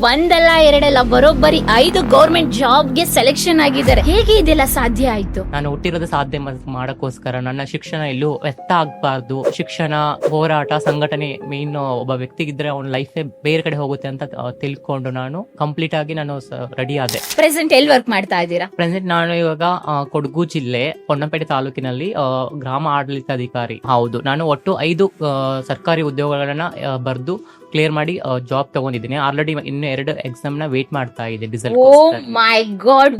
ಒಂದಲ್ಲ ಎರಡಲ್ಲ ಬರೋಬ್ಬರಿ 5 ಗೌರ್ಮೆಂಟ್ ಜಾಬ್ಗೆ ಸೆಲೆಕ್ಷನ್ ಆಗಿದ್ದಾರೆ. ಹೇಗೆ ಇದೆಲ್ಲ ಸಾಧ್ಯ ಆಯ್ತು? ನಾನು ಹುಟ್ಟಿರೋದು ಸಾಧ್ಯ ಮಾಡಕ್ಕೋಸ್ಕರ ನನ್ನ ಶಿಕ್ಷಣ ಎಲ್ಲೂ ವ್ಯರ್ಥ ಆಗ್ಬಾರ್ದು. ಶಿಕ್ಷಣ, ಹೋರಾಟ, ಸಂಘಟನೆ ಮೇನ್ ಒಬ್ಬ ವ್ಯಕ್ತಿಗಿದ್ರೆ ಅವ್ನ ಲೈಫೇ ಬೇರೆ ಕಡೆ ಹೋಗುತ್ತೆ ಅಂತ ತಿಳ್ಕೊಂಡು ನಾನು ಕಂಪ್ಲೀಟ್ ಆಗಿ ನಾನು ರೆಡಿ ಆದೆ. ಪ್ರೆಸೆಂಟ್ ಎಲ್ಲಿ ವರ್ಕ್ ಮಾಡ್ತಾ ಇದ್ದೀರಾ? ಪ್ರೆಸೆಂಟ್ ನಾನು ಇವಾಗ ಕೊಡಗು ಜಿಲ್ಲೆ ಪೊನ್ನಂಪೇಟೆ ತಾಲೂಕಿನಲ್ಲಿ ಗ್ರಾಮ ಆಡಳಿತಾಧಿಕಾರಿ. ಹೌದು, ನಾನು ಒಟ್ಟು 5 ಸರ್ಕಾರಿ ಉದ್ಯೋಗಗಳನ್ನ ಬರೆದು ಕ್ಲಿಯರ್ ಮಾಡಿ ಜಾಬ್ ತಗೊಂಡಿದ್ದೀನಿ. ಆಲ್ರೆಡಿ ಇನ್ನು 2 ಎಕ್ಸಾಮ್ ನ ವೇಟ್ ಮಾಡ್ತಾ ಇದೆ. ಡೀಸೆಲ್ ಮೈ ಗಾಡ್.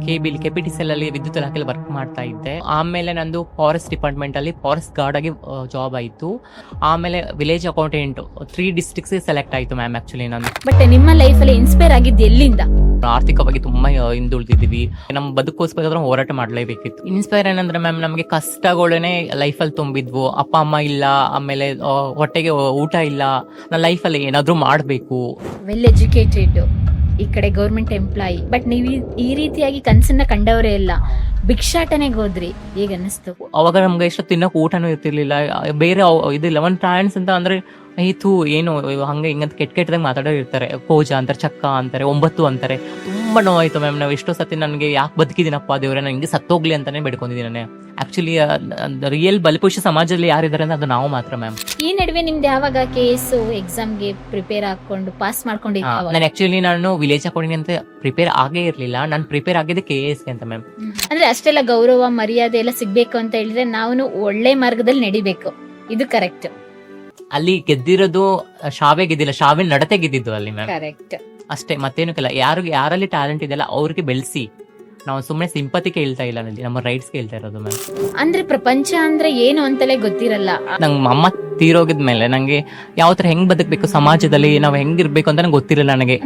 ಕೆಪಿಟಿಸಿಎಲ್ ಅಲ್ಲಿ ವಿದ್ಯುತ್ ಇಲಾಖೆಯಲ್ಲಿ ವರ್ಕ್ ಮಾಡ್ತಾ ಇದ್ದೆ. ಆಮೇಲೆ ನಂದು ಫಾರೆಸ್ಟ್ ಡಿಪಾರ್ಟ್ಮೆಂಟ್ ಅಲ್ಲಿ ಫಾರೆಸ್ಟ್ ಗಾರ್ಡ್ ಆಗಿ ಜಾಬ್ ಆಯ್ತು. ಆಮೇಲೆ ವಿಲೇಜ್ ಅಕೌಂಟೆಂಟ್ 3 ಡಿಸ್ಟ್ರಿಕ್ಟ್ಸ್ ಸೆಲೆಕ್ಟ್ ಆಯ್ತು ಮ್ಯಾಮ್. ಆಕ್ಚುಲಿ ನಾನು ಬಟ್ ನಿಮ್ಮ ಲೈಫ್ ಅಲ್ಲಿ ಇನ್ಸ್ಪೈರ್ ಆಗಿದ್ದು ಎಲ್ಲಿಂದ? ಆರ್ಥಿಕವಾಗಿ ತುಂಬಾ ಹಿಂದುಳಿದಿದ್ದೀವಿ. ನಮ್ಮ ಬದುಕೋಸ್ಕರ ಹೋರಾಟ ಮಾಡ್ಲೇಬೇಕಿತ್ತು. ಇನ್ಸ್ಪೈರ್ ಏನಂದ್ರೆ ಮ್ಯಾಮ್, ನಮಗೆ ಕಷ್ಟಗಳೇನೆ ಲೈಫ್ ಅಲ್ಲಿ ತುಂಬಿದ್ವು. ಅಪ್ಪ ಅಮ್ಮ ಇಲ್ಲ, ಆಮೇಲೆ ಹೊಟ್ಟೆಗೆ ಊಟ ಇಲ್ಲ. ನನ್ನ ಲೈಫ್ ಅಲ್ಲಿ ಏನಾದ್ರೂ ಮಾಡ್ಬೇಕು. ವೆಲ್ ಎಜುಕೇಟೆಡ್, ಈ ಕಡೆ ಗೌರ್ಮೆಂಟ್ ಎಂಪ್ಲಾಯಿ, ಬಟ್ ನೀವು ಈ ರೀತಿಯಾಗಿ ಕನ್ಸನ್ನ ಕಂಡವರೇ ಇಲ್ಲ. ಭಿಕ್ಷಾಟನೆಗೆ ಹೋದ್ರಿ, ಹೇಗ ಅನ್ನಿಸ್ತು? ಅವಾಗ ನಮ್ಗೆ ಎಷ್ಟು ತಿನ್ನಕ್ ಊಟನೂ ಇರ್ತಿರ್ಲಿಲ್ಲ. ಬೇರೆ ಇದಿಲ್ಲ. ಒಂದು ಟ್ರಾನ್ಸ್ ಅಂತ ಅಂದ್ರೆ ಆಯ್ತು ಏನು ಹಂಗೆ ಹಿಂಗಂತ ಕೆಟ್ಟದಾಗ ಮಾತಾಡೋರು ಇರ್ತಾರೆ. ಪೂಜಾ ಅಂತಾರೆ, ಚಕ್ಕ ಅಂತಾರೆ, 9 ಅಂತಾರೆ. ತುಂಬಾ ನೋವಾಯ್ತು ಮ್ಯಾಮ್. ನಾವು ಎಷ್ಟೋ ಸತಿ ನನಗೆ ಯಾಕೆ ಬದುಕಿದ್ದೀನಪ್ಪ ದೇವ್ರೆ, ನನಗೆ ಸತ್ತೋಗ್ಲಿ ಅಂತಾನೆ ಬೇಡ್ಕೊಂಡಿದ್ದೀನಿ. ಆಕ್ಚುಲಿ ರಿಯಲ್ ಬಲಿಪುರುಷ ಸಮಾಜದಲ್ಲಿ ಯಾರಿದ್ದಾರೆ ಅಂದ್ರೆ ಅದು ನಾವು ಮಾತ್ರ ಮ್ಯಾಮ್. ಈ ನಡುವೆ ನಿಮ್ದು ಯಾವಾಗ KS ಎಕ್ಸಾಮ್ಗೆ ಪ್ರಿಪೇರ್ ಹಾಕೊಂಡು ಪಾಸ್ ಮಾಡ್ಕೊಂಡಿದ್ದೆ? ನಾನು ಆಕ್ಚುಲಿ ನಾನು ವಿಲೇಜ್ ಅಕೌಂಟಿಂಗ್ ಅಂತ ಪ್ರಿಪೇರ್ ಆಗೇ ಇರ್ಲಿಲ್ಲ. ನಾನು ಪ್ರಿಪೇರ್ ಆಗಿದ್ದೆ KS ಅಂತ ಮ್ಯಾಮ್. ಅಂದ್ರೆ ಅಷ್ಟೆಲ್ಲ ಗೌರವ ಮರ್ಯಾದೆ ಎಲ್ಲ ಸಿಗ್ಬೇಕು ಅಂತ ಹೇಳಿದ್ರೆ ನಾವು ಒಳ್ಳೆ ಮಾರ್ಗದಲ್ಲಿ ನಡಿಬೇಕು, ಇದು ಕರೆಕ್ಟ್. ಅಲ್ಲಿ ಗೆದ್ದಿರೋದು ಶಾವೆ ಗೆದ್ದಿಲ್ಲ, ಶಾವೆ ನಡತೆ ಗೆದ್ದಿದ್ದು ಅಲ್ಲಿ ಮ್ಯಾಮ್. ಕರೆಕ್ಟ್ ಅಷ್ಟೇ, ಮತ್ತೇನು ಕೆಲ. ಯಾರಲ್ಲಿ ಟ್ಯಾಲೆಂಟ್ ಇದೆಯಲ್ಲ ಅವ್ರಿಗೆ ಬೆಳೆಸಿ. ನಾವು ಸುಮ್ಮನೆ ಸಿಂಪತಿ ಕೇಳ್ತಾ ಇಲ್ಲ, ನಮ್ಮ ರೈಟ್ಸ್ ಕೇಳ್ತಾ ಇರೋದು ಮ್ಯಾಮ್. ಅಂದ್ರೆ ಪ್ರಪಂಚ ಅಂದ್ರೆ ಏನು ಅಂತಲೇ ಗೊತ್ತಿರಲ್ಲ. ನಂಗೆ ಅಮ್ಮ ತೀರೋಗಿದ್ಮೇಲೆ ನಂಗೆ ಯಾವ ತರ ಹೆಂಗ್ ಬದುಕಬೇಕು, ಸಮಾಜದಲ್ಲಿ ನಾವು ಹೆಂಗಿರ್ಬೇಕು ಅಂತ ನಂಗೆ ಗೊತ್ತಿರಲಿಲ್ಲ ನನಗೆ.